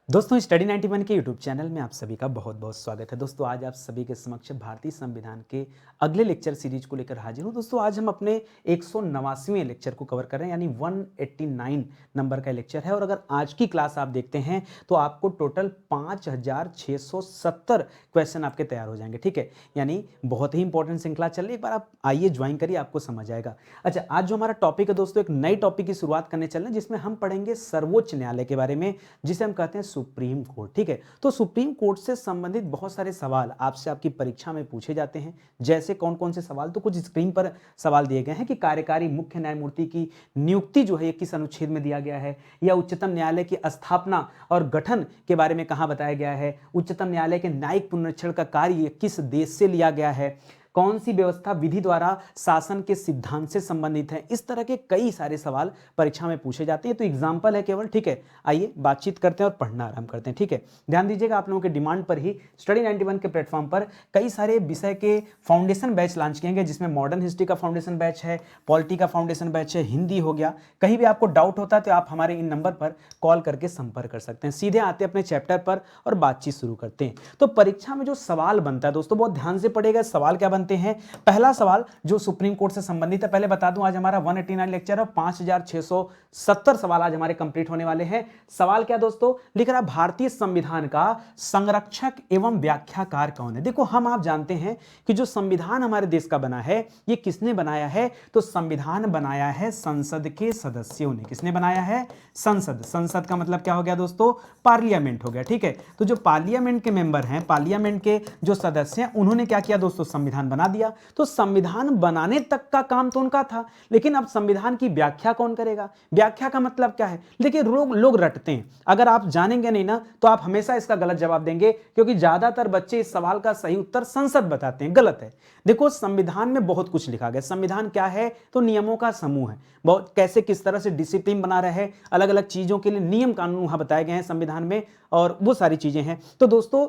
दोस्तों स्टडी 91 के YouTube channel में आप सभी का बहुत बहुत स्वागत है। दोस्तों आज आप सभी के समक्ष भारतीय संविधान के अगले लेक्चर सीरीज को लेकर हाजिर हूं। दोस्तों आज हम अपने 189वें लेक्चर को कवर कर रहे हैं, यानी 189 नंबर का लेक्चर है। और अगर आज की क्लास आप देखते हैं तो आपको टोटल 5670 क्वेश्चन आपके तैयार हो जाएंगे। ठीक है, यानी बहुत ही इंपॉर्टेंट श्रृंखला चल रही है। एक बार आप आइए ज्वाइन करिए, आपको समझ आएगा। अच्छा, आज जो हमारा टॉपिक है दोस्तों, एक नई टॉपिक की शुरुआत करने चल रहे हैं जिसमें हम पढ़ेंगे सर्वोच्च न्यायालय के बारे में, जिसे हम कहते हैं सुप्रीम कोर्ट। ठीक है, तो सुप्रीम कोर्ट से संबंधित बहुत सारे सवाल आपसे आपकी परीक्षा में पूछे जाते हैं। जैसे कौन कौन से सवाल, तो कुछ स्क्रीन पर सवाल दिए गए हैं कि कार्यकारी मुख्य न्यायमूर्ति की नियुक्ति जो है किस अनुच्छेद में दिया गया है, या उच्चतम न्यायालय की स्थापना और गठन के बारे में कहां बताया गया है, उच्चतम न्यायालय के न्यायिक पुनरीक्षण का कार्य किस देश से लिया गया है, कौन सी व्यवस्था विधि द्वारा शासन के सिद्धांत से संबंधित है। इस तरह के कई सारे सवाल परीक्षा में पूछे जाते हैं। तो एग्जाम्पल है केवल। ठीक है, आइए बातचीत करते हैं और पढ़ना आरंभ करते हैं। ठीक है, ध्यान दीजिएगा, आप लोगों के डिमांड पर ही स्टडी 91 के प्लेटफॉर्म पर कई सारे विषय के फाउंडेशन बैच लॉन्च किए गए, जिसमें मॉडर्न हिस्ट्री का फाउंडेशन बैच है, पॉलिटी का फाउंडेशन बैच है, हिंदी हो गया। कहीं भी आपको डाउट होता है तो आप हमारे इन नंबर पर कॉल करके संपर्क कर सकते हैं। सीधे आते हैं अपने चैप्टर पर और बातचीत शुरू करते हैं। तो परीक्षा में जो सवाल बनता है दोस्तों, बहुत ध्यान से पढ़ेगा। सवाल क्या बनते हैं? पहला सवाल जो सुप्रीम कोर्ट से संबंधित है, पहले बता दूं आज हमारा 189 लेक्चर है, 5670 सवाल आज हमारे कंप्लीट होने वाले हैं। सवाल क्या दोस्तों लिख रहा है, भारतीय संविधान का संरक्षक एवं व्याख्याकार कौन है? देखो, हम आप जानते हैं कि जो संविधान हमारे देश का बना है, ये किसने बनाया है? तो संविधान बनाया है संसद के सदस्यों ने। किसने बनाया है? संसद। संसद का मतलब क्या हो गया दोस्तों? पार्लियामेंट हो गया। ठीक है, तो जो पार्लियामेंट के मेंबर हैं, पार्लियामेंट के जो सदस्य हैं, उन्होंने क्या किया दोस्तों? संविधान बना दिया। तो संविधान बनाने तक का काम तो उनका था, लेकिन अब संविधान की व्याख्या कौन करेगा? व्याख्या का मतलब क्या है? देखिए, लोग रटते हैं। अगर आप जानेंगे नहीं ना तो आप हमेशा इसका गलत जवाब देंगे, क्योंकि ज्यादातर बच्चे इस सवाल का सही उत्तर संसद बताते हैं। गलत है। देखो, संविधान में बहुत कुछ लिखा गया। संविधान क्या है? तो नियमों का समूह है। बहुत कैसे किस तरह से डिसिप्लिन बना रहे, अलग अलग चीजों के लिए नियम कानून वहां बताए गए हैं संविधान में, और वो सारी चीजें हैं। तो दोस्तों,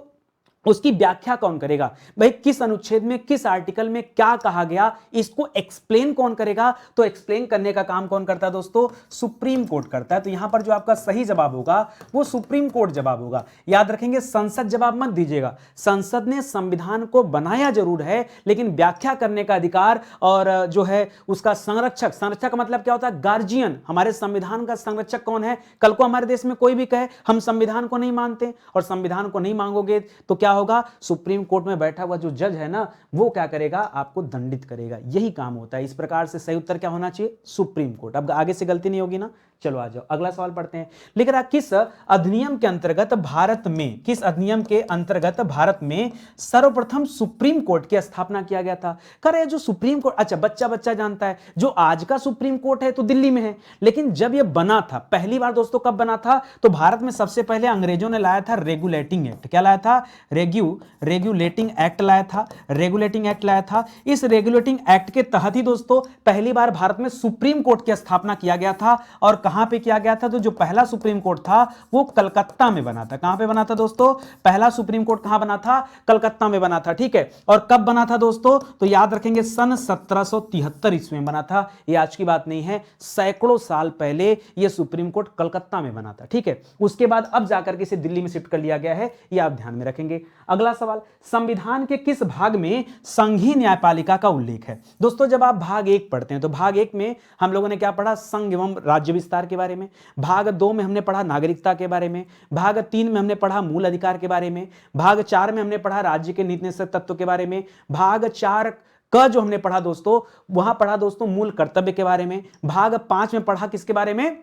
उसकी व्याख्या कौन करेगा? भाई, किस अनुच्छेद में, किस आर्टिकल में क्या कहा गया, इसको एक्सप्लेन कौन करेगा? तो एक्सप्लेन करने का काम कौन करता है दोस्तों? सुप्रीम कोर्ट करता है। तो यहां पर जो आपका सही जवाब होगा वो सुप्रीम कोर्ट जवाब होगा। याद रखेंगे, संसद जवाब मत दीजिएगा। संसद ने संविधान को बनाया जरूर है, लेकिन व्याख्या करने का अधिकार और जो है उसका संरक्षक, संरक्षक का मतलब क्या होता है? गार्जियन। हमारे संविधान का संरक्षक कौन है? कल को हमारे देश में कोई भी कहे हम संविधान को नहीं मानते, और संविधान को नहीं मांगोगे तो क्या होगा? सुप्रीम कोर्ट में बैठा हुआ जो जज है ना, वो क्या करेगा? आपको दंडित करेगा। यही काम होता है। इस प्रकार से सही उत्तर क्या होना चाहिए? Supreme court. अब आगे से गलती नहीं होगी ना। चलो आ जाओ, अगला सवाल पढ़ते हैं। लिख रहा, किस अधिनियम के अंतर्गत भारत में, किस अधिनियम के अंतर्गत भारत में सर्वप्रथम सुप्रीम कोर्ट की स्थापना किया गया था? करे जो सुप्रीम कोर्ट, अच्छा बच्चा बच्चा जानता है, जो आज का सुप्रीम कोर्ट है तो दिल्ली में है, लेकिन जब यह बना था पहली बार दोस्तों, कब बना था? तो भारत में सबसे पहले अंग्रेजों ने लाया था रेगुलेटिंग एक्ट। क्या लाया था? रेगुलेटिंग एक्ट लाया था। रेगुलेटिंग एक्ट लाया था। इस रेगुलेटिंग एक्ट के तहत ही दोस्तों पहली बार भारत में सुप्रीम कोर्ट की स्थापना किया गया था। और कहां पे किया गया था? तो जो पहला सुप्रीम कोर्ट था वो कलकत्ता में बना था। कहां पे बना था दोस्तों? पहला सुप्रीम कोर्ट कहां बना था? कलकत्ता में बना था। ठीक है, और कब बना था दोस्तों? तो याद रखेंगे, सन 1773 ईस्वी में बना था। ये आज की बात नहीं है, सैकड़ों साल पहले यह सुप्रीम कोर्ट कलकत्ता में बना था। ठीक है, उसके बाद अब जाकर के इसे दिल्ली में शिफ्ट कर लिया गया है, यह आप ध्यान में रखेंगे। अगला सवाल, संविधान के किस भाग में संघीय न्यायपालिका का उल्लेख है? दोस्तों, जब आप भाग 1 पढ़ते हैं तो भाग 1 में हम लोगों ने क्या पढ़ा? संघ एवं राज्य विस्तार के बारे में। भाग 2 में हमने पढ़ा नागरिकता के बारे में। भाग 3 में हमने पढ़ा मूल अधिकार के बारे में। भाग 4 में हमने पढ़ा राज्य के नीति निषेध तत्व के बारे में। भाग 4 का जो हमने पढ़ा दोस्तों, वहां पढ़ा दोस्तों मूल कर्तव्य के बारे में। भाग 5 में पढ़ा किसके बारे में?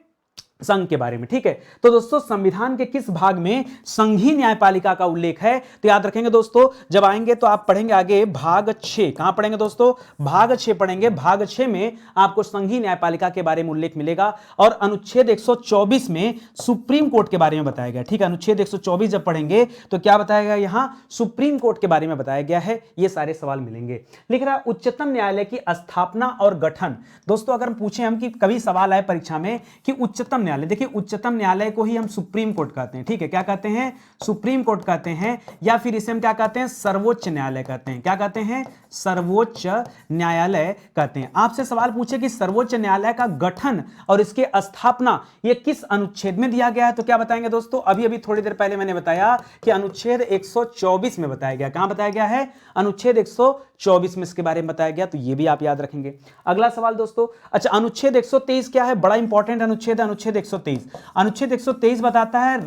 संघ के बारे में। ठीक है, तो दोस्तों संविधान के किस भाग में संघीय न्यायपालिका का उल्लेख है? तो याद रखेंगे दोस्तों, जब आएंगे तो आप पढ़ेंगे आगे भाग 6। कहां पढ़ेंगे दोस्तों? भाग 6 पढ़ेंगे। भाग 6 में आपको संघीय न्यायपालिका के बारे में उल्लेख मिलेगा, और अनुच्छेद 124 में सुप्रीम कोर्ट के बारे में बताया गया। ठीक है, अनुच्छेद 124 जब पढ़ेंगे तो क्या बताया गया? यहां सुप्रीम कोर्ट के बारे में बताया गया है। ये सारे सवाल मिलेंगे। लिख रहा है, उच्चतम न्यायालय की स्थापना और गठन। दोस्तों, अगर पूछे हम कि कभी सवाल आए परीक्षा में कि उच्चतम न्यायालय, देखिए उच्चतम न्यायालय को ही हम सुप्रीम कोर्ट कहते हैं, ठीक है, क्या कहते हैं, सुप्रीम कोर्ट कहते हैं, या फिर इसे हम क्या कहते हैं, सर्वोच्च न्यायालय कहते हैं। क्या कहते हैं, सर्वोच्च न्यायालय कहते हैं। आपसे सवाल पूछे कि सर्वोच्च न्यायालय का गठन और इसके स्थापना ये किस अनुच्छेद में दिया गया है, तो क्या बताएंगे दोस्तों, अभी अभी थोड़ी देर पहले मैंने बताया कि अनुच्छेद 124 में बताया गया। कहां बताया गया है, अनुच्छेद 124 में इसके बारे में बताया गया, तो ये भी आप याद रखेंगे। अगला सवाल दोस्तों, अच्छा अनुच्छेद 123 क्या है, बड़ा इंपॉर्टेंट अनुच्छेद है अनुच्छेद 123। अनुच्छेद 123 बताता है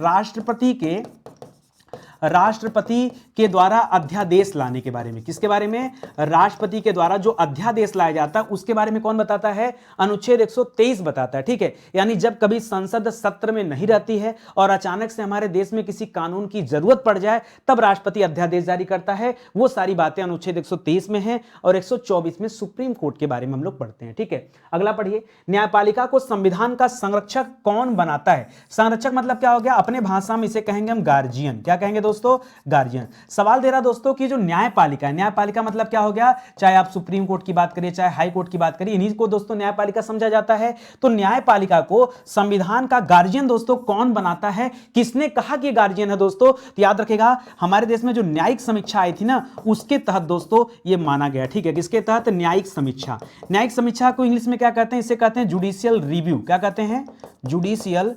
राष्ट्रपति के द्वारा अध्यादेश लाने के बारे में। किसके बारे में, राष्ट्रपति के द्वारा जो अध्यादेश लाया जाता है उसके बारे में कौन बताता है, अनुच्छेद 123 बताता है, ठीक है। यानी जब कभी संसद सत्र में नहीं रहती है और अचानक से हमारे देश में किसी कानून की जरूरत पड़ जाए तब राष्ट्रपति अध्यादेश जारी करता है, वो सारी बातें अनुच्छेद 123 में है और 124 में सुप्रीम कोर्ट के बारे में हम लोग पढ़ते हैं, ठीक है। अगला पढ़िए, न्यायपालिका को संविधान का संरक्षक कौन बनाता है। संरक्षक मतलब क्या हो गया, अपने भाषा में इसे कहेंगे हम गार्जियन। क्या कहेंगे दोस्तों, गार्जियन। सवाल दे रहा दोस्तों कि जो न्यायपालिका है, न्यायपालिका मतलब क्या हो गया, चाहे आप सुप्रीम कोर्ट की बात करिए चाहे हाई कोर्ट की बात करिए, इन्हीं को दोस्तों न्यायपालिका समझा जाता है। तो न्यायपालिका को संविधान का गार्जियन दोस्तों कौन बनाता है, किसने कहा कि गार्जियन है दोस्तों, तो याद रखेगा हमारे देश में जो न्यायिक समीक्षा आई थी ना उसके तहत दोस्तों ये माना गया, ठीक है। किसके तहत, न्यायिक समीक्षा। न्यायिक समीक्षा को इंग्लिश में क्या कहते हैं, इसे कहते हैं जुडिशियल रिव्यू। क्या कहते हैं, जुडिशियल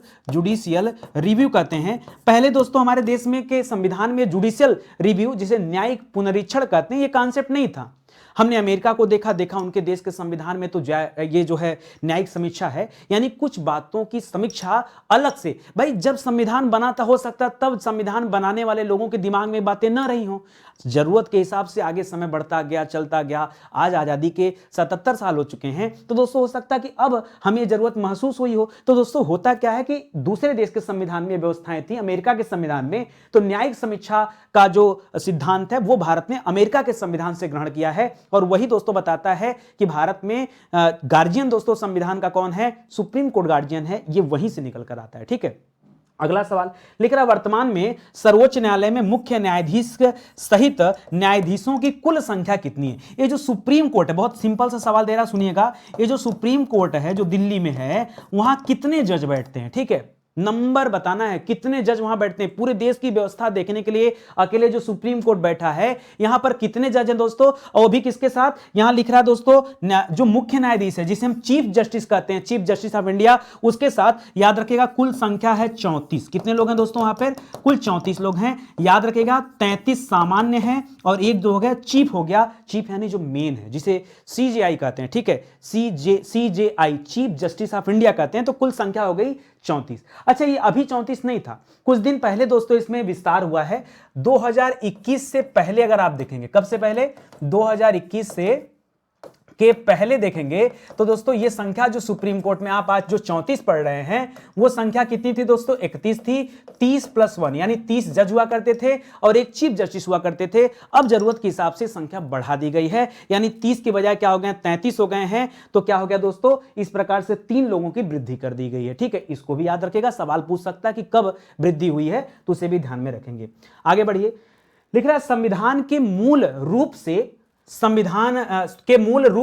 रिव्यू कहते हैं। पहले दोस्तों हमारे देश में के संविधान में जुडिशियल रिव्यू जिसे न्यायिक पुनरीक्षण कहते हैं ये कॉन्सेप्ट नहीं था। हमने अमेरिका को देखा उनके देश के संविधान में तो ये जो है न्यायिक समीक्षा है, यानी कुछ बातों की समीक्षा अलग से। भाई जब संविधान बना था, हो सकता तब संविधान बनाने वाले लोगों के दिमाग में बातें न रही हों, जरूरत के हिसाब से आगे समय बढ़ता गया, चलता गया। आज आजादी के 77 साल हो चुके हैं, तो दोस्तों हो सकता है कि अब हमें जरूरत महसूस हुई हो। तो दोस्तों होता क्या है कि दूसरे देश के संविधान में व्यवस्थाएं थी, अमेरिका के संविधान में, तो न्यायिक समीक्षा का जो सिद्धांत है वो भारत ने अमेरिका के संविधान से ग्रहण किया है और वही दोस्तों बताता है कि भारत में गार्जियन दोस्तों संविधान का कौन है, सुप्रीम कोर्ट गार्जियन है, ये वहीं से निकल कर आता है, ठीक है। अगला सवाल लिख रहा, वर्तमान में सर्वोच्च न्यायालय में मुख्य न्यायाधीश सहित न्यायाधीशों की कुल संख्या कितनी है। ये जो सुप्रीम कोर्ट है, बहुत सिंपल सा सवाल दे रहा, सुनिएगा। ये जो सुप्रीम कोर्ट है जो दिल्ली में है, वहां कितने जज बैठते हैं, ठीक है, नंबर बताना है, कितने जज वहां बैठते हैं। पूरे देश की व्यवस्था देखने के लिए अकेले जो सुप्रीम कोर्ट बैठा है, यहां पर कितने जज हैं दोस्तों, और भी किसके साथ, यहां लिख रहा है दोस्तों जो मुख्य न्यायाधीश है जिसे हम चीफ जस्टिस कहते हैं, चीफ जस्टिस ऑफ इंडिया, उसके साथ याद रखेगा कुल संख्या है 34। कितने लोग हैं दोस्तों वहां पर, कुल 34 लोग हैं। याद रखेगा 33 सामान्य हैं और एक जो हो गया चीफ हो गया, चीफ यानी जो मेन है जिसे सीजेआई कहते हैं, ठीक है, CJI chief justice of India कहते हैं। तो कुल संख्या हो गई 34। अच्छा ये अभी 34 नहीं था, कुछ दिन पहले दोस्तों इसमें विस्तार हुआ है। 2021 से पहले अगर आप देखेंगे, कब से पहले, 2021 से के पहले देखेंगे तो दोस्तों ये संख्या जो सुप्रीम कोर्ट में आप आज जो 34 पढ़ रहे हैं वो संख्या कितनी थी दोस्तों, 31 थी। 30+1 यानी 30 जज हुआ करते थे और एक चीफ जस्टिस हुआ करते थे। अब जरूरत के हिसाब से संख्या बढ़ा दी गई है, यानी 30 की बजाय क्या हो गए, 33 हो गए हैं। तो क्या हो गया दोस्तों, इस प्रकार से 3 लोगों की वृद्धि कर दी गई है, ठीक है। इसको भी याद रखेगा, सवाल पूछ सकता है कि कब वृद्धि हुई है, तो उसे भी ध्यान में रखेंगे। आगे बढ़िए, लिख रहा है संविधान के मूल रूप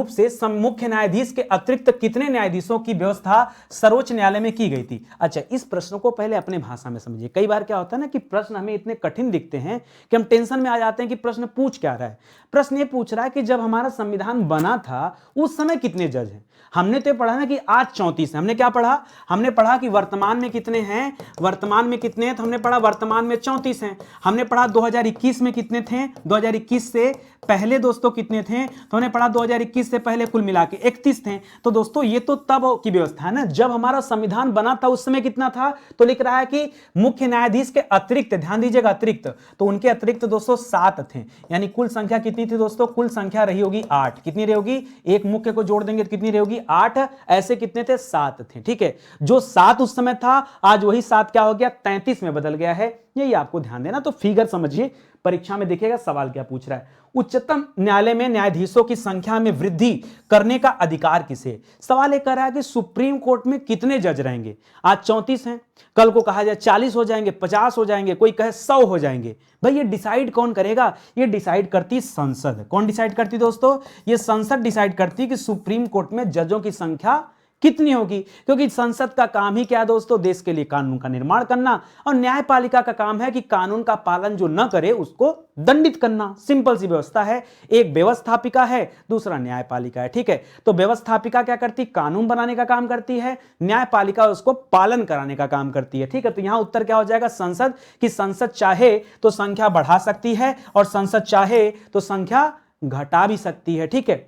से मुख्य न्यायाधीश के अतिरिक्त कितने न्यायाधीशों की व्यवस्था सर्वोच्च न्यायालय में की गई थी। अच्छा इस प्रश्न को पहले अपने भाषा में समझिए। कई बार क्या होता है ना कि प्रश्न हमें इतने कठिन दिखते हैं कि हम टेंशन में आ जाते हैं कि प्रश्न पूछ क्या रहा है। प्रश्न ये पूछ रहा है कि जब हमारा संविधान बना था उस समय कितने जज हैं। हमने तो पढ़ा ना कि आज 34 है, हमने क्या पढ़ा, हमने पढ़ा कि वर्तमान में कितने हैं, वर्तमान में कितने हैं, तो हमने पढ़ा वर्तमान में 34 हैं। हमने पढ़ा 2021 में कितने थे, 2021 से पहले दोस्तों कितने थे, तो हमने पढ़ा 2021 से पहले कुल मिला के 31 थे। तो दोस्तों ये तो तब की व्यवस्था है ना, जब हमारा संविधान बना था उस समय कितना था, तो लिख रहा है कि मुख्य न्यायाधीश के अतिरिक्त, ध्यान दीजिएगा अतिरिक्त, तो उनके अतिरिक्त दोस्तों 7 थे। यानी कुल संख्या कितनी थी दोस्तों, कुल संख्या रही होगी 8। कितनी रहेगी, एक मुख्य को जोड़ देंगे तो कितनी रहेगी 8, ऐसे कितने थे 7 थे, ठीक है। जो 7 उस समय था आज वही 7 क्या हो गया 33 में बदल गया है, यही आपको ध्यान देना। तो फिगर समझिए, परीक्षा में देखिएगा सवाल क्या पूछ रहा है। उच्चतम न्यायालय में न्यायाधीशों की संख्या में वृद्धि करने का अधिकार किसे। सवाल ये कर रहा है कि सुप्रीम कोर्ट में कितने जज रहेंगे। आज 34 हैं, कल को कहा जाए 40 हो जाएंगे, 50 हो जाएंगे, कोई कहे 100 हो जाएंगे। भाई ये डिसाइड कौन करेगा, ये डिसाइड करती संसद। कौन डिसाइड करती दोस्तों, ये संसद डिसाइड करती कि सुप्रीम कोर्ट में जजों की संख्या कितनी होगी, क्योंकि संसद का काम ही क्या है दोस्तों, देश के लिए कानून का निर्माण करना, और न्यायपालिका का काम है कि कानून का पालन जो न करे उसको दंडित करना। सिंपल सी व्यवस्था है, एक व्यवस्थापिका है, दूसरा न्यायपालिका है, ठीक है। तो व्यवस्थापिका क्या करती, कानून बनाने का काम करती है, न्यायपालिका उसको पालन कराने का काम करती है, ठीक है। तो यहां उत्तर क्या हो जाएगा, संसद, कि संसद चाहे तो संख्या बढ़ा सकती है और संसद चाहे तो संख्या घटा भी सकती है, ठीक है।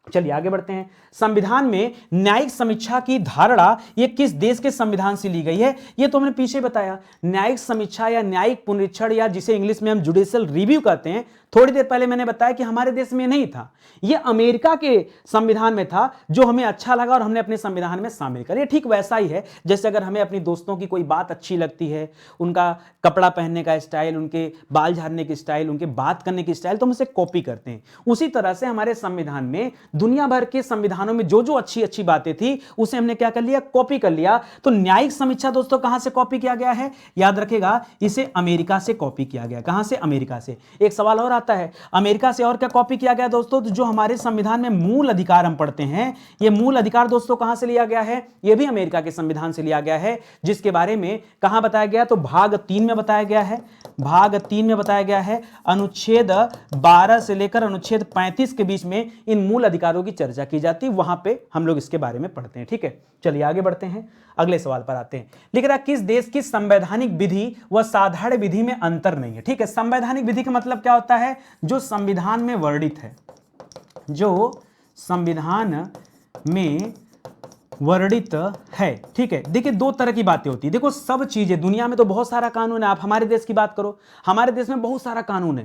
चलिए आगे बढ़ते हैं। संविधान में न्यायिक समीक्षा की धारणा ये किस देश के संविधान से ली गई है, ये तो हमने पीछे बताया। न्यायिक समीक्षा या न्यायिक पुनरीक्षण या जिसे इंग्लिश में हम जुडिशियल रिव्यू कहते हैं, थोड़ी देर पहले मैंने बताया कि हमारे देश में नहीं था, ये अमेरिका के संविधान में था, जो हमें अच्छा लगा और हमने अपने संविधान में शामिल कर। ये ठीक वैसा ही है जैसे अगर हमें अपनी दोस्तों की कोई बात अच्छी लगती है, उनका कपड़ा पहनने का स्टाइल, उनके बाल झाड़ने की स्टाइल, उनके बात करने की स्टाइल, तो हम उसे कॉपी करते हैं। उसी तरह से हमारे संविधान में दुनिया भर के संविधानों में जो जो अच्छी अच्छी बातें थी उसे हमने क्या कर लिया, कॉपी कर लिया। तो न्यायिक समीक्षा दोस्तों कहां से कॉपी किया गया है, याद रखेगा, इसे अमेरिका से कॉपी किया गया। कहां से, अमेरिका से। एक सवाल और आता है, अमेरिका से और क्या कॉपी किया गया दोस्तों, तो जो हमारे संविधान में मूल अधिकार हम पढ़ते हैं, ये मूल अधिकार दोस्तों कहां से लिया गया है, ये भी अमेरिका के संविधान से लिया गया है, जिसके बारे में कहां बताया गया, तो भाग 3 में बताया गया है। भाग 3 में बताया गया है, अनुच्छेद 12 से लेकर अनुच्छेद 35 के बीच में इन मूल अधिकारों की चर्चा की जाती है, वहां पे हम लोग इसके बारे में पढ़ते हैं, ठीक है। चलिए आगे बढ़ते हैं, अगले सवाल पर आते हैं। लिख रहा है, किस देश की संवैधानिक विधि व साधारण विधि में अंतर नहीं है, ठीक है। संवैधानिक विधि का मतलब क्या होता है, जो संविधान में वर्णित है, जो संविधान में वर्णित है, ठीक है। देखिए दो तरह की बातें होती है, देखो सब चीजें दुनिया में तो बहुत सारा कानून है, आप हमारे देश की बात करो, हमारे देश में बहुत सारा कानून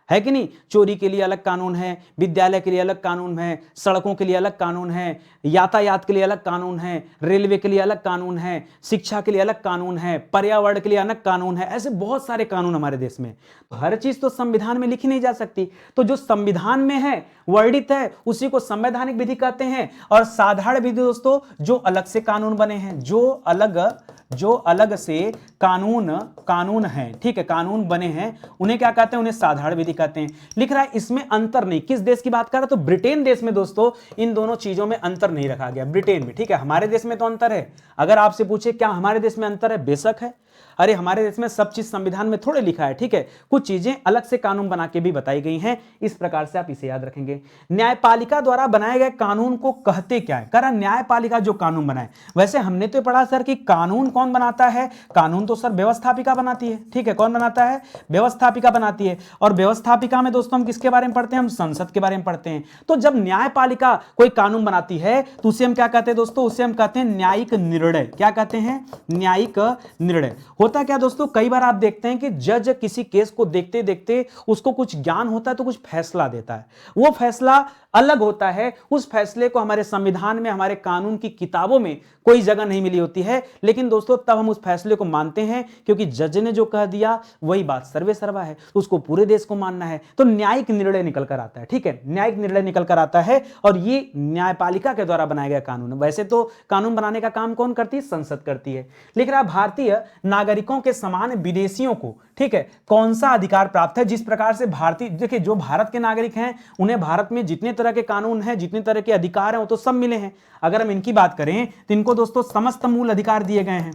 है कि नहीं। चोरी के लिए अलग कानून है, विद्यालय के लिए अलग कानून है, सड़कों के लिए अलग कानून है, यातायात के लिए अलग कानून है, रेलवे के लिए अलग कानून है, शिक्षा के लिए अलग कानून है, पर्यावरण के लिए अलग कानून है, ऐसे बहुत सारे कानून हमारे देश में। हर चीज तो संविधान में लिखी नहीं जा सकती, तो जो संविधान में है, वर्णित है, उसी को संवैधानिक विधि कहते हैं। और साधारण विधि दोस्तों जो अलग से कानून बने हैं, जो अलग से कानून है, ठीक है, कानून बने हैं, उन्हें क्या कहते हैं, उन्हें साधारण विधि कहते हैं। लिख रहा है इसमें अंतर नहीं, किस देश की बात कर रहा है, तो ब्रिटेन देश में दोस्तों इन दोनों चीजों में अंतर नहीं रखा गया, ब्रिटेन में, ठीक है। हमारे देश में तो अंतर है, अगर आपसे पूछे क्या हमारे देश में अंतर है, बेशक है। अरे हमारे देश में सब चीज संविधान में थोड़े लिखा है, ठीक है, कुछ चीजें अलग से कानून बना के भी बताई गई हैं, इस प्रकार से आप इसे याद रखेंगे। न्यायपालिका द्वारा बनाए गए कानून को कहते क्या है, कह रहा न्यायपालिका जो कानून बनाए। वैसे हमने तो पढ़ा सर कि कानून कौन बनाता है, कानून तो सर व्यवस्थापिका बनाती है, ठीक है। कौन बनाता है, व्यवस्थापिका बनाती है। और व्यवस्थापिका में दोस्तों हम किसके बारे में पढ़ते हैं, हम संसद के बारे में पढ़ते हैं। तो जब न्यायपालिका कोई कानून बनाती है तो उसे हम क्या कहते हैं दोस्तों, उसे हम कहते हैं न्यायिक निर्णय। क्या कहते हैं, न्यायिक निर्णय। होता क्या दोस्तों, कई बार आप देखते हैं कि जज किसी केस को देखते देखते उसको कुछ ज्ञान होता है तो कुछ फैसला देता है, वो फैसला अलग होता है, उस फैसले को हमारे संविधान में, हमारे कानून की किताबों में कोई जगह नहीं मिली होती है, लेकिन दोस्तों तब हम उस फैसले को मानते हैं क्योंकि जज ने जो कह दिया वही बात सर्वे सर्वा है, उसको पूरे देश को मानना है। तो न्यायिक निर्णय निकल कर आता है, ठीक है, न्यायिक निर्णय निकल कर आता है, और ये न्यायपालिका के द्वारा बनाया गया कानून है। वैसे तो कानून बनाने का काम कौन करती है, संसद करती है। लिख रहा भारतीय नागरिकों के समान विदेशियों को, ठीक है, कौन सा अधिकार प्राप्त है, जिस प्रकार से भारतीय, देखिए जो भारत के नागरिक हैं उन्हें भारत में जितने तरह के कानून हैं, जितने तरह के अधिकार हैं, वो तो सब मिले हैं। अगर हम इनकी बात करें तो इनको दोस्तों समस्त मूल अधिकार दिए गए हैं,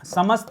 समस्त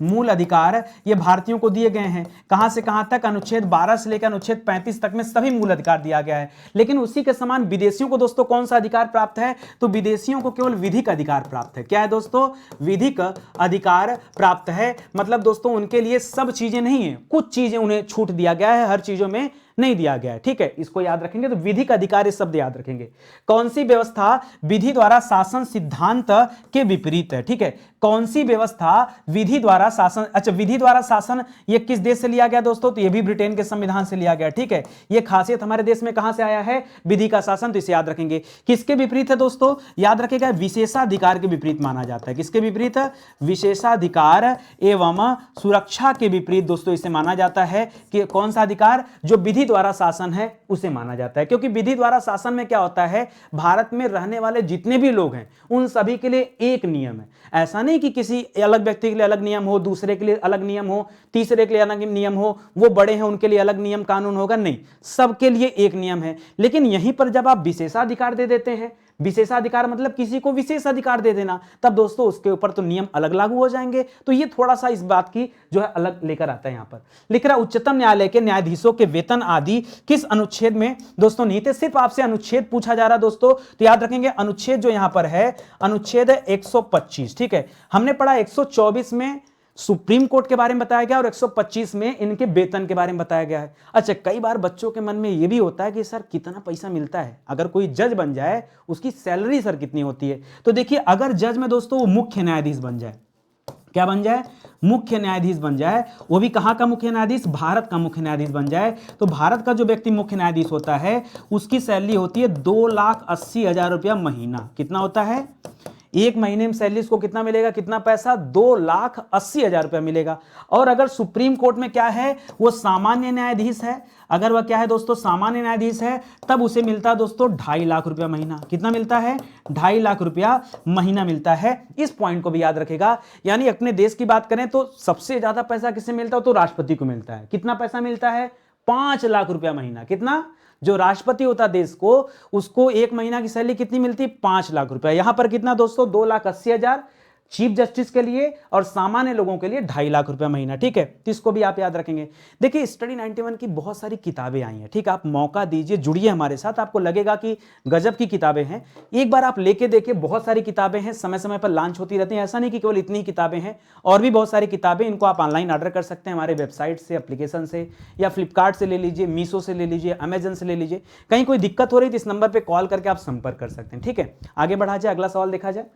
मूल अधिकार ये भारतीयों को दिए गए हैं। कहां से कहां तक, अनुच्छेद 12 से लेकर अनुच्छेद 35 तक में सभी मूल अधिकार दिया गया है। लेकिन उसी के समान विदेशियों को दोस्तों कौन सा अधिकार प्राप्त है, तो विदेशियों को केवल विधिक अधिकार प्राप्त है। क्या है दोस्तों, विधिक अधिकार प्राप्त है। मतलब दोस्तों उनके लिए सब चीजें नहीं है, कुछ चीजें उन्हें छूट दिया गया है, हर चीजों में नहीं दिया गया है, ठीक है। इसको याद रखेंगे, तो विधिक अधिकार ये शब्द याद रखेंगे। कौन सी व्यवस्था विधि द्वारा शासन सिद्धांत के विपरीत है, ठीक है। कौन सी व्यवस्था विधि द्वारा शासन, अच्छा विधि द्वारा शासन ये किस देश से लिया गया दोस्तों, तो ये भी ब्रिटेन के संविधान से लिया गया, ठीक है। ये खासियत हमारे देश में कहां से आया है, विधि का शासन, तो इसे याद रखेंगे। किसके विपरीत है दोस्तों, याद रखेगा, विशेषाधिकार के विपरीत माना जाता है। किसके विपरीत, विशेषाधिकार एवं सुरक्षा के विपरीत दोस्तों इसे माना जाता है कि कौन सा अधिकार, जो विधि द्वारा शासन है उसे माना जाता है। क्योंकि विधि द्वारा शासन में क्या होता है, भारत में रहने वाले जितने भी लोग हैं उन सभी के लिए एक नियम है। ऐसा नहीं कि किसी अलग व्यक्ति के लिए अलग नियम हो, दूसरे के लिए अलग नियम हो, तीसरे के लिए अलग नियम हो, वो बड़े हैं उनके लिए अलग नियम कानून होगा, नहीं, सबके लिए एक नियम है। लेकिन यहीं पर जब आप विशेषाधिकार दे देते हैं, विशेषाधिकार मतलब किसी को विशेष अधिकार दे देना, तब दोस्तों उसके ऊपर तो नियम अलग लागू हो जाएंगे। तो ये थोड़ा सा इस बात की जो है अलग लेकर आता है। यहां पर लिख रहा उच्चतम न्यायालय के न्यायाधीशों के वेतन आदि किस अनुच्छेद में दोस्तों निहित है। सिर्फ आपसे अनुच्छेद पूछा जा रहा है दोस्तों, तो याद रखेंगे अनुच्छेद जो यहां पर है अनुच्छेद 125, ठीक है। हमने पढ़ा 124 में सुप्रीम कोर्ट के बारे में बताया गया और 125 में इनके वेतन के बारे में बताया गया है। अच्छा, कई बार बच्चों के मन में यह भी होता है कि सर कितना पैसा मिलता है, अगर कोई जज बन जाए उसकी सैलरी सर कितनी होती है। तो देखिए, अगर जज में दोस्तों वो मुख्य न्यायाधीश बन जाए, क्या बन जाए, मुख्य न्यायाधीश बन जाए, वो भी कहां का मुख्य न्यायाधीश, भारत का मुख्य न्यायाधीश बन जाए, तो भारत का जो व्यक्ति मुख्य न्यायाधीश होता है उसकी सैलरी होती है 2,80,000 रुपया महीना। कितना होता है, एक महीने में सैलरी को कितना मिलेगा, कितना पैसा, 2,80,000 रुपया मिलेगा। और अगर सुप्रीम कोर्ट में क्या है, वो सामान्य न्यायाधीश है, अगर वह क्या है दोस्तों, सामान्य न्यायाधीश है, तब उसे मिलता है दोस्तों 2.5 लाख रुपया महीना। कितना मिलता है, 2.5 लाख रुपया महीना मिलता है। इस पॉइंट को भी याद रखेगा। यानी अपने देश की बात करें तो सबसे ज्यादा पैसा किसे मिलता है, तो राष्ट्रपति को मिलता है। कितना पैसा मिलता है, 5 लाख रुपया महीना। कितना, जो राष्ट्रपति होता देश को, उसको एक महीना की सैलरी कितनी मिलती है, 5 लाख रुपया। यहां पर कितना दोस्तों, 2,80,000 चीफ जस्टिस के लिए और सामान्य लोगों के लिए 2.5 लाख रुपया महीना, ठीक है। तो इसको भी आप याद रखेंगे। देखिए, स्टडी 91 की बहुत सारी किताबें आई हैं, ठीक है। आप मौका दीजिए, जुड़िए हमारे साथ, आपको लगेगा कि गजब की किताबें हैं। एक बार आप लेके देखिए, बहुत सारी किताबें हैं, समय समय पर लॉन्च होती रहती हैं। ऐसा नहीं कि केवल इतनी ही किताबें हैं, और भी बहुत सारी किताबें। इनको आप ऑनलाइन ऑर्डर कर सकते हैं हमारे वेबसाइट से, एप्लीकेशन से, या फ्लिपकार्ट से ले लीजिए, मीशो से ले लीजिए, अमेजन से ले लीजिए। कहीं कोई दिक्कत हो रही तो इस नंबर पर कॉल करके आप संपर्क कर सकते हैं, ठीक है। आगे बढ़ा जाए, अगला सवाल देखा जाए।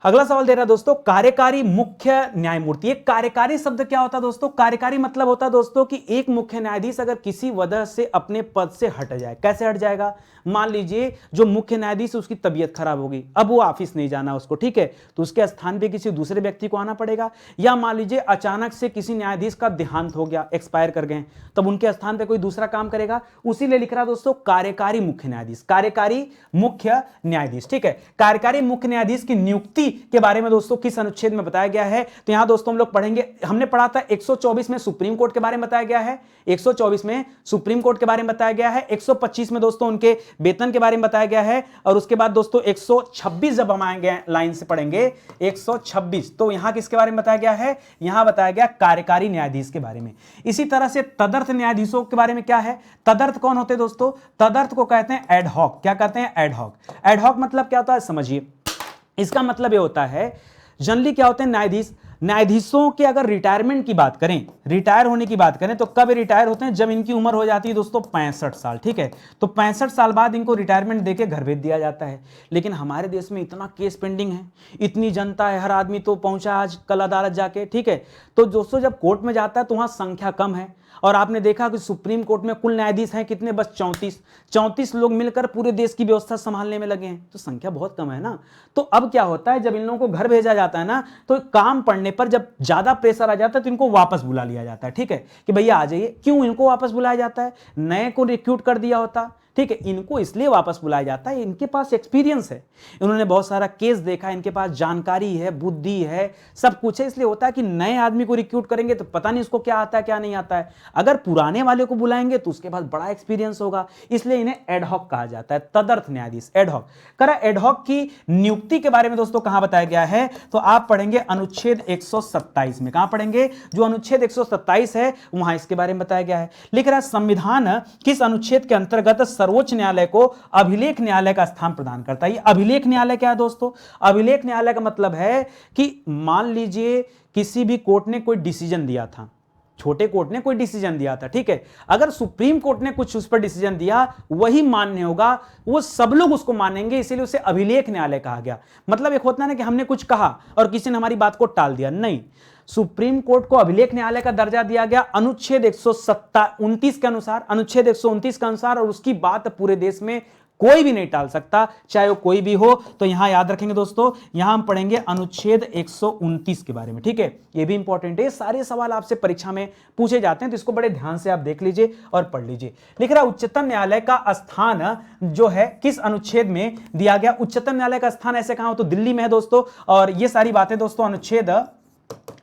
अगला सवाल दे रहा है दोस्तों, कार्यकारी मुख्य न्यायमूर्ति। एक कार्यकारी शब्द क्या होता है दोस्तों, कार्यकारी मतलब होता है दोस्तों कि एक मुख्य न्यायाधीश अगर किसी वजह से अपने पद से हट जाए। कैसे हट जाएगा, मान लीजिए जो मुख्य न्यायाधीश उसकी तबीयत खराब होगी, अब वो ऑफिस नहीं जाना उसको, ठीक है, तो उसके स्थान पे किसी दूसरे व्यक्ति को आना पड़ेगा। या मान लीजिए अचानक से किसी न्यायाधीश का देहांत हो गया, एक्सपायर कर गए, तब उनके स्थान पे कोई दूसरा काम करेगा। उसी लिए लिख रहा दोस्तों कार्यकारी मुख्य न्यायाधीश, कार्यकारी मुख्य न्यायाधीश, ठीक है। कार्यकारी मुख्य न्यायाधीश की नियुक्ति के बारे में दोस्तों किस अनुच्छेद में बताया गया है, तो यहां दोस्तों हम लोग पढ़ेंगे। हमने पढ़ा था 124 में सुप्रीम कोर्ट के बारे में बताया गया है, 124 में सुप्रीम कोर्ट के बारे में बताया गया है, 125 में दोस्तों उनके वेतन के बारे में बताया गया है, और उसके बाद दोस्तों 126 जब हम आएंगे लाइन से पढ़ेंगे 126, तो यहां किसके बारे में बताया गया है, यहां बताया गया कार्यकारी न्यायाधीश के बारे में। इसी तरह से तदर्थ न्यायाधीशों के बारे में क्या है, तदर्थ कौन होते हैं दोस्तों, तदर्थ को कहते हैं एड हॉक। क्या कहते हैं, एड हॉक। एड हॉक मतलब क्या होता है समझिए, इसका मतलब ये होता है, जनरली क्या होते हैं न्यायाधीश, न्यायाधीशों के अगर रिटायरमेंट की बात करें, रिटायर होने की बात करें, तो कब रिटायर होते हैं, जब इनकी उम्र हो जाती है दोस्तों 65 साल, ठीक है। तो 65 साल बाद इनको रिटायरमेंट देके घर भेज दिया जाता है। लेकिन हमारे देश में इतना केस पेंडिंग है, इतनी जनता है, हर आदमी तो पहुंचा आज कल अदालत जाके, ठीक है। तो दोस्तों जब कोर्ट में जाता है तो वहां संख्या कम है, और आपने देखा कि सुप्रीम कोर्ट में कुल न्यायाधीश हैं कितने, बस 34 लोग मिलकर पूरे देश की व्यवस्था संभालने में लगे हैं, तो संख्या बहुत कम है ना। तो अब क्या होता है, जब इन लोगों को घर भेजा जाता है ना, तो काम पड़ने पर जब ज्यादा प्रेशर आ जाता है तो इनको वापस बुला लिया जाता है, ठीक है, कि भैया आ जाइए। क्यों इनको वापस बुलाया जाता है, नए को रिक्रूट कर दिया होता, ठीक है। इनको इसलिए वापस बुलाया जाता है, इनके पास एक्सपीरियंस है, इन्होंने बहुत सारा केस देखा, इनके पास जानकारी है, बुद्धि है, सब कुछ है। इसलिए होता है कि नए आदमी को रिक्रूट करेंगे तो पता नहीं उसको क्या आता है क्या नहीं आता है, अगर पुराने वाले को बुलाएंगे तो उसके पास बड़ा एक्सपीरियंस होगा, इसलिए इन्हें एडहॉक कहा जाता है, तदर्थ न्यायाधीश, एडहॉक। करा एडहॉक की नियुक्ति के बारे में दोस्तों कहां बताया गया है, तो आप पढ़ेंगे अनुच्छेद 127 में। कहां पढ़ेंगे, जो अनुच्छेद 127 है वहां इसके बारे में बताया गया है। लिख रहा है संविधान किस अनुच्छेद के अंतर्गत सर्वोच्च न्यायालय को अभिलेख न्यायालय का स्थान प्रदान करता है। अभिलेख न्यायालय क्या है दोस्तों, अभिलेख न्यायालय का मतलब है कि मान लीजिए किसी भी कोर्ट ने कोई डिसीजन दिया था, छोटे कोर्ट ने कोई डिसीजन दिया था, ठीक है, अगर सुप्रीम कोर्ट ने कुछ उस पर डिसीजन दिया वही मान्य होगा, वो सब लोग उसको मानेंगे, इसीलिए उसे अभिलेख न्यायालय कहा गया। मतलब एक होता है ना कि हमने कुछ कहा और किसी ने हमारी बात को टाल दिया, नहीं, सुप्रीम कोर्ट को अभिलेख न्यायालय का दर्जा दिया गया अनुच्छेद 129 के अनुसार, अनुच्छेद 129 के अनुसार, और उसकी बात पूरे देश में कोई भी नहीं टाल सकता, चाहे वो कोई भी हो। तो यहां याद रखेंगे दोस्तों, यहां हम पढ़ेंगे अनुच्छेद 129 के बारे में, ठीक है, ये भी इंपॉर्टेंट है। सारे सवाल आपसे परीक्षा में पूछे जाते हैं, तो इसको बड़े ध्यान से आप देख लीजिए और पढ़ लीजिए। लिख रहा उच्चतम न्यायालय का स्थान जो है किस अनुच्छेद में दिया गया, उच्चतम न्यायालय का स्थान ऐसे कहां हो, तो दिल्ली में है दोस्तों। और ये सारी बातें दोस्तों अनुच्छेद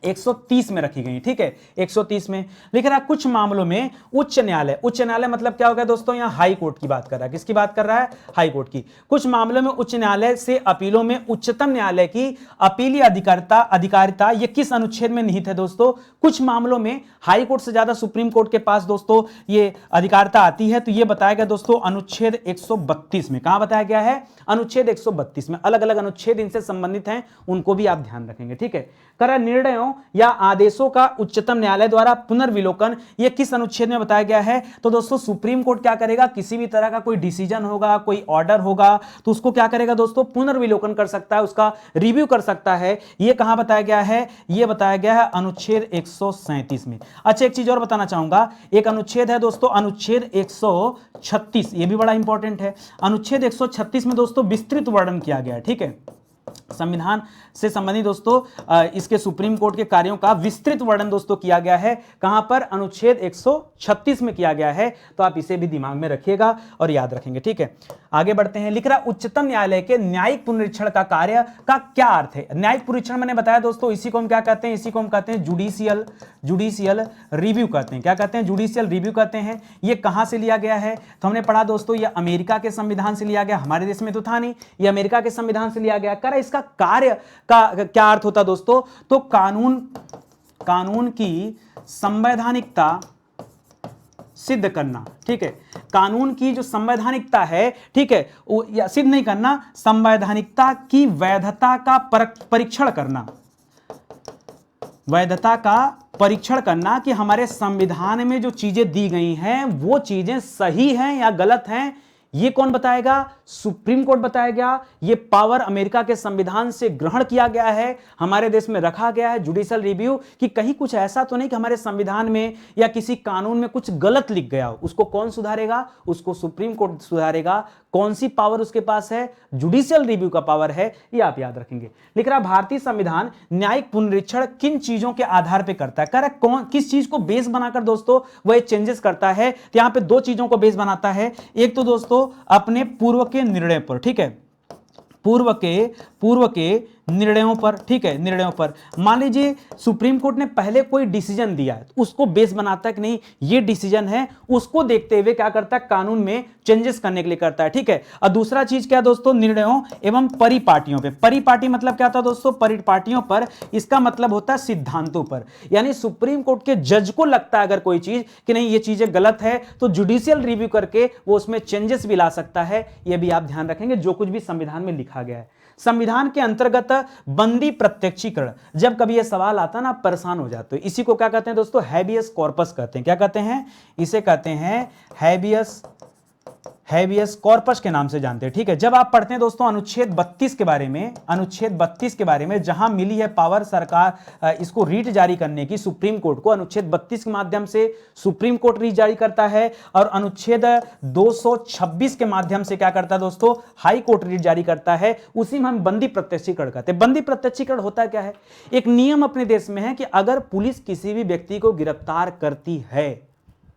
130 में रखी गई, ठीक है, 130 में लिख रहा है कुछ मामलों में उच्च न्यायालय मतलब क्या हो गया दोस्तों, यहां हाई कोर्ट की बात कर रहा है, किसकी बात कर रहा है, हाई कोर्ट की। कुछ मामलों में उच्च न्यायालय से अपीलों में उच्चतम न्यायालय की अपीलीय अधिकारिता ये किस अनुच्छेद में निहित है दोस्तों, कुछ मामलों में हाई कोर्ट से ज्यादा सुप्रीम कोर्ट के पास दोस्तों ये अधिकारिता आती है, तो ये बताया गया दोस्तों अनुच्छेद 132 में। कहां बताया गया है, अनुच्छेद 132 में। अलग अलग अनुच्छेद इनसे संबंधित हैं, उनको भी आप ध्यान रखेंगे, ठीक है। कर निर्णयों या आदेशों का उच्चतम न्यायालय द्वारा पुनर्विलोकन ये किस अनुच्छेद में बताया गया है, तो दोस्तों सुप्रीम कोर्ट क्या करेगा, किसी भी तरह का कोई डिसीजन होगा, कोई ऑर्डर होगा, तो उसको क्या करेगा दोस्तों, पुनर्विलोकन कर सकता है, उसका रिव्यू कर सकता है। ये कहां बताया गया है, ये बताया गया है अनुच्छेद 137 में। अच्छा, एक चीज और बताना चाहूंगा, एक अनुच्छेद है दोस्तों, अनुच्छेद 136, ये भी बड़ा इंपॉर्टेंट है। अनुच्छेद 136 में दोस्तों विस्तृत वर्णन किया गया है, ठीक है, संविधान से संबंधित दोस्तों इसके सुप्रीम कोर्ट के कार्यों का विस्तृत वर्णन दोस्तों किया गया है। कहां पर, अनुच्छेद 136 में किया गया है, तो आप इसे भी दिमाग में रखिएगा और याद रखेंगे, ठीक है। आगे बढ़ते हैं, लिख रहा उच्चतम न्यायालय के न्यायिक पुनरीक्षण का कार्य का क्या अर्थ है। न्यायिक पुनरीक्षण मैंने बताया दोस्तों, इसी को हम क्या कहते हैं, इसी को हम कहते हैं जुडिशियल रिव्यू कहते हैं। क्या कहते हैं, जुडिशियल रिव्यू कहते हैं। ये कहां से लिया गया है, तो हमने पढ़ा दोस्तों, ये अमेरिका के संविधान से लिया गया, हमारे देश में तो था नहीं, ये अमेरिका के संविधान से लिया गया। कर इसका कार्य का क्या अर्थ होता दोस्तों, तो कानून की संवैधानिकता सिद्ध करना, ठीक है। कानून की जो संवैधानिकता है, ठीक है, वो सिद्ध नहीं करना, संवैधानिकता की वैधता का परीक्षण करना, वैधता का परीक्षण करना कि हमारे संविधान में जो चीजें दी गई हैं वो चीजें सही हैं या गलत हैं। ये कौन बताएगा, सुप्रीम कोर्ट बताएगा। ये पावर अमेरिका के संविधान से ग्रहण किया गया है, हमारे देश में रखा गया है जुडिशियल रिव्यू, कि कहीं कुछ ऐसा तो नहीं कि हमारे संविधान में या किसी कानून में कुछ गलत लिख गया हो। उसको कौन सुधारेगा, उसको सुप्रीम कोर्ट सुधारेगा। कौन सी पावर उसके पास है, जुडिशियल रिव्यू का पावर है, ये आप याद रखेंगे। लिख रहा भारतीय संविधान न्यायिक पुनरीक्षण किन चीजों के आधार पर करता है, करेक्ट, कौन किस चीज को बेस बनाकर दोस्तों वह चेंजेस करता है। तो यहां पे दो चीजों को बेस बनाता है। एक तो दोस्तों अपने पूर्व के निर्णय पर, ठीक है, पूर्व के निर्णयों पर, ठीक है, निर्णयों पर। मान लीजिए सुप्रीम कोर्ट ने पहले कोई डिसीजन दिया है, उसको बेस बनाता है कि नहीं ये डिसीजन है, उसको देखते हुए क्या करता है, कानून में चेंजेस करने के लिए करता है, ठीक है। और दूसरा चीज क्या दोस्तों, निर्णयों एवं परिपाटियों पे। परिपाटी मतलब क्या था दोस्तों, परिपाटियों पर, इसका मतलब होता है सिद्धांतों पर। यानी सुप्रीम कोर्ट के जज को लगता है अगर कोई चीज कि नहीं ये चीजें गलत है, तो जुडिशियल रिव्यू करके वो उसमें चेंजेस भी ला सकता है। यह भी आप ध्यान रखेंगे जो कुछ भी संविधान में लिखा गया है। संविधान के अंतर्गत बंदी प्रत्यक्षीकरण, जब कभी यह सवाल आता ना, परेशान हो जाते हो। इसी को क्या कहते हैं दोस्तों, हैबियस कॉर्पस कहते हैं। क्या कहते हैं, इसे कहते हैं हैबियस कॉर्पस के नाम से जानते हैं, ठीक है। जब आप पढ़ते हैं दोस्तों अनुच्छेद 32 के बारे में, अनुच्छेद 32 के बारे में, जहां मिली है पावर सरकार इसको रीट जारी करने की सुप्रीम कोर्ट को, अनुच्छेद 32 के माध्यम से सुप्रीम कोर्ट रीट जारी करता है, और अनुच्छेद 226 के माध्यम से क्या करता है दोस्तों, हाई कोर्ट रीट जारी करता है। उसी में हम बंदी प्रत्यक्षीकरण कहते हैं। बंदी प्रत्यक्षीकरण होता क्या है, एक नियम अपने देश में है कि अगर पुलिस किसी भी व्यक्ति को गिरफ्तार करती है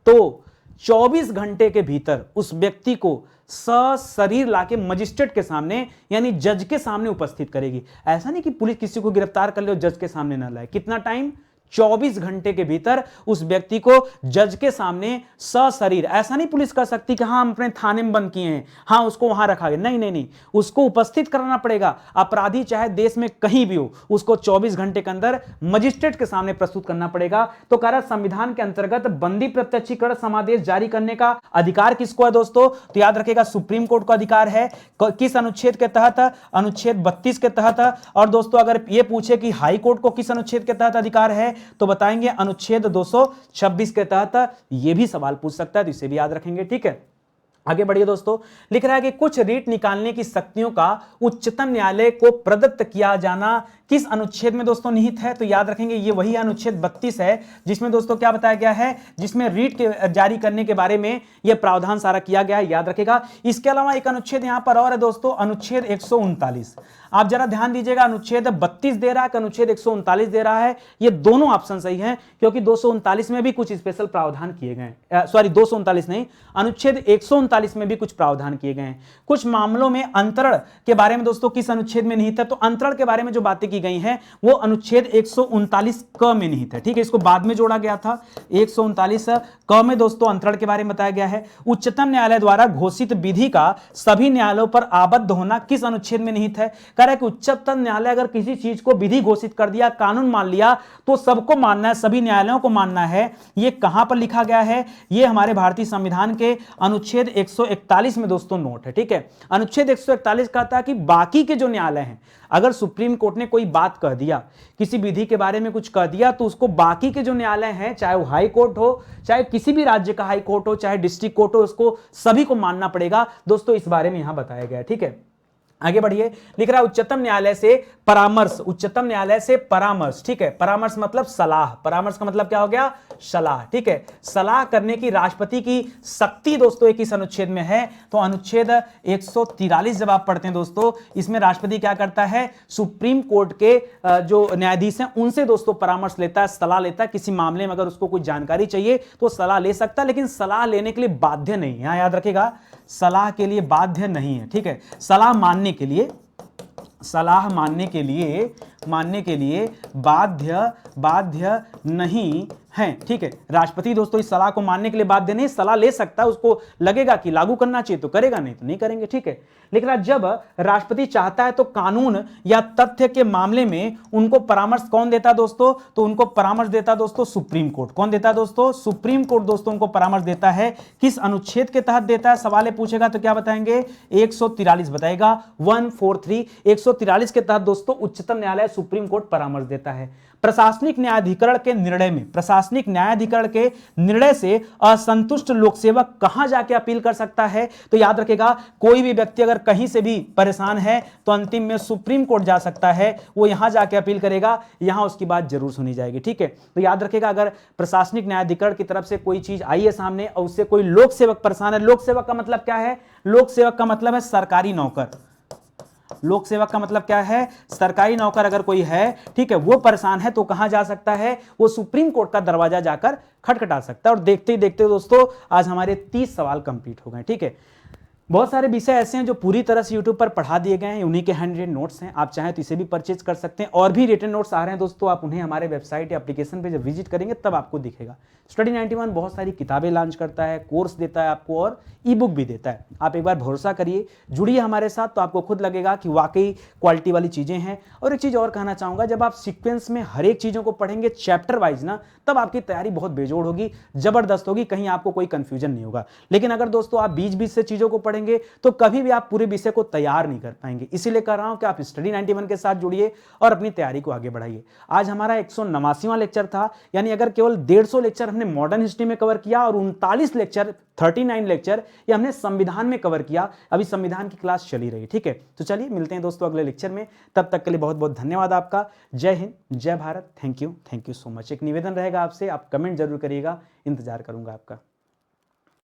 तो 24 घंटे के भीतर उस व्यक्ति को सशरीर लाके मजिस्ट्रेट के सामने यानी जज के सामने उपस्थित करेगी। ऐसा नहीं कि पुलिस किसी को गिरफ्तार कर ले और जज के सामने ना लाए। कितना टाइम, 24 घंटे के भीतर उस व्यक्ति को जज के सामने सशरीर, ऐसा नहीं पुलिस कर सकती कि हाँ हम अपने थाने में बंद किए हैं, हाँ उसको वहां रखा गया, नहीं नहीं नहीं, उसको उपस्थित कराना पड़ेगा। अपराधी चाहे देश में कहीं भी हो, उसको 24 घंटे के अंदर मजिस्ट्रेट के सामने प्रस्तुत करना पड़ेगा। तो कह रहा संविधान के अंतर्गत बंदी प्रत्यक्षीकरण समादेश जारी करने का अधिकार किसको है दोस्तों, तो याद रखेगा सुप्रीम कोर्ट को अधिकार है। किस अनुच्छेद के तहत, अनुच्छेद 32 के तहत। और दोस्तों अगर यह पूछे कि हाई कोर्ट को किस अनुच्छेद के तहत अधिकार है, तो बताएंगे अनुच्छेद 226 के तहत। यह भी सवाल पूछ सकता है, तो इसे भी याद रखेंगे, ठीक है। आगे बढ़िए दोस्तों, लिख रहा है कि कुछ रीट निकालने की शक्तियों का उच्चतम न्यायालय को प्रदत्त किया जाना किस अनुच्छेद में दोस्तों निहित है, तो याद रखेंगे ये वही अनुच्छेद 32 है जिसमें दोस्तों क्या बताया गया है, जिसमें रीट के जारी करने के बारे में यह प्रावधान सारा किया गया है, याद रखेगा। इसके अलावा एक अनुच्छेद यहां पर और है दोस्तों, अनुच्छेद 139। आप जरा ध्यान दीजिएगा, अनुच्छेद 32 दे रहा है कि अनुच्छेद 139 दे रहा है? ये दोनों ऑप्शन सही हैं, क्योंकि 239 में भी कुछ स्पेशल प्रावधान किए गए हैं। सॉरी, 239 नहीं, अनुच्छेद 139 में भी कुछ प्रावधान किए गए हैं। कुछ मामलों में अंतरण के बारे में दोस्तों किस अनुच्छेद में निहित है? तो अंतरण के बारे में जो बातें की गई हैं वो अनुच्छेद 139 क में निहित है। ठीक है, इसको बाद में जोड़ा गया था। 139 क में दोस्तों अंतरण के बारे में बताया गया है। उच्चतम न्यायालय द्वारा घोषित विधि का सभी न्यायालयों पर आबद्ध होना किस अनुच्छेद में निहित है? कह रहा है कि उच्चतम न्यायालय अगर किसी चीज को विधि घोषित कर दिया, कानून मान लिया, तो सबको मानना है, सभी न्यायालयों को मानना है। ये कहां पर लिखा गया है? ये हमारे भारतीय संविधान के अनुच्छेद 141 में दोस्तों नोट है। ठीक है, अनुच्छेद 141 कहता है कि बाकी के जो न्यायालय हैं, अगर सुप्रीम कोर्ट ने कोई बात कह दिया, किसी विधि के बारे में कुछ कह दिया, तो उसको बाकी के जो न्यायालय हैं, चाहे वो हाई कोर्ट हो, चाहे किसी भी राज्य का हाई कोर्ट हो, चाहे डिस्ट्रिक्ट कोर्ट हो, उसको सभी को मानना पड़ेगा। दोस्तों इस बारे में यहां बताया गया है। ठीक है, आगे बढ़िए। लिख रहा है उच्चतम न्यायालय से परामर्श, उच्चतम न्यायालय से परामर्श। ठीक है, परामर्श मतलब सलाह, परामर्श का मतलब क्या हो गया? सलाह। ठीक है, सलाह करने की राष्ट्रपति की शक्ति दोस्तों एक इस अनुच्छेद में है। तो अनुच्छेद 143 जब आप पढ़ते हैं दोस्तों, इसमें राष्ट्रपति क्या करता है? सुप्रीम कोर्ट के जो न्यायाधीश हैं उनसे दोस्तों परामर्श लेता है, सलाह लेता है। किसी मामले में अगर उसको कुछ जानकारी चाहिए तो सलाह ले सकता है, लेकिन सलाह लेने के लिए बाध्य नहीं है। याद रखिएगा, सलाह के लिए बाध्य नहीं है। ठीक है, सलाह मानने के लिए, सलाह मानने के लिए बाध्य नहीं है। ठीक है, राष्ट्रपति दोस्तों इस सलाह को मानने के लिए बाध्य नहीं, सलाह ले सकता है, उसको लगेगा कि लागू करना चाहिए तो करेगा, नहीं तो नहीं करेंगे। ठीक है, लेकिन जब राष्ट्रपति चाहता है तो कानून या तथ्य के मामले में उनको परामर्श कौन देता है दोस्तों? तो उनको परामर्श देता है दोस्तों सुप्रीम कोर्ट। कौन देता है दोस्तों? सुप्रीम कोर्ट दोस्तों उनको परामर्श देता है। किस अनुच्छेद के तहत देता है? सवाल पूछेगा तो क्या बताएंगे? 143 बताएगा, 143 143 के तहत दोस्तों उच्चतम न्यायालय सुप्रीम कोर्ट परामर्श देता है। प्रशासनिक न्यायाधिकरण के निर्णय में, प्रशासनिक न्यायाधिकरण के निर्णय से असंतुष्ट लोकसेवक कहां जाके अपील कर सकता है? तो याद रखिएगा, कोई भी व्यक्ति अगर कहीं से भी परेशान है तो अंतिम में सुप्रीम कोर्ट जा सकता है, वो यहां जाके अपील करेगा, यहां उसकी बात जरूर सुनी जाएगी। ठीक है, तो याद रखिएगा, अगर प्रशासनिक न्यायाधिकरण की तरफ से कोई चीज आई है सामने और उससे कोई लोक सेवक परेशान है, लोक सेवक का मतलब क्या है? लोक सेवक का मतलब है सरकारी नौकर। लोक सेवक का मतलब क्या है? सरकारी नौकर अगर कोई है, ठीक है, वो परेशान है तो कहां जा सकता है? वो सुप्रीम कोर्ट का दरवाजा जाकर खटखटा सकता है। और देखते ही देखते दोस्तों आज हमारे 30 सवाल कंप्लीट हो गए। ठीक है, बहुत सारे विषय ऐसे हैं जो पूरी तरह से यूट्यूब पर पढ़ा दिए गए हैं, उन्हीं के हैंड नोट्स हैं। आप चाहें तो इसे भी परचेज कर सकते हैं। और भी रिटन नोट्स आ रहे हैं दोस्तों, आप उन्हें हमारे वेबसाइट या एप्लीकेशन पे जब विजिट करेंगे तब आपको दिखेगा। स्टडी 91 बहुत सारी किताबें लॉन्च करता है, कोर्स देता है आपको और ई बुक भी देता है। आप एक बार भरोसा करिए, जुड़िए हमारे साथ, तो आपको खुद लगेगा कि वाकई क्वालिटी वाली चीज़ें हैं। और एक चीज़ और कहना चाहूँगा, जब आप सीक्वेंस में हर एक चीज़ों को पढ़ेंगे चैप्टर वाइज ना, तब आपकी तैयारी बहुत बेजोड़ होगी, जबरदस्त होगी, कहीं आपको कोई कंफ्यूजन नहीं होगा। लेकिन अगर दोस्तों आप बीच बीच से चीज़ों को पढ़ेंगे तो कभी भी आप पूरे विषय को तैयार नहीं कर पाएंगे। इसीलिए कह रहा हूं कि आप स्टडी 91 के साथ जुड़िए और अपनी तैयारी को आगे बढ़ाइए। आज हमारा 189वां लेक्चर था, यानी अगर केवल 150 लेक्चर हमने मॉडर्न हिस्ट्री में कवर किया और 39 लेक्चर 39 लेक्चर ये हमने संविधान में कवर किया। अभी संविधान की क्लास चली रही। ठीक है, तो चलिए मिलते हैं दोस्तों अगले लेक्चर में। तब तक के लिए बहुत बहुत धन्यवाद आपका। जय हिंद, जय Bharat. Thank you so much. एक निवेदन रहेगा आपसे, आप कमेंट जरूर करिएगा, इंतजार करूंगा आपका।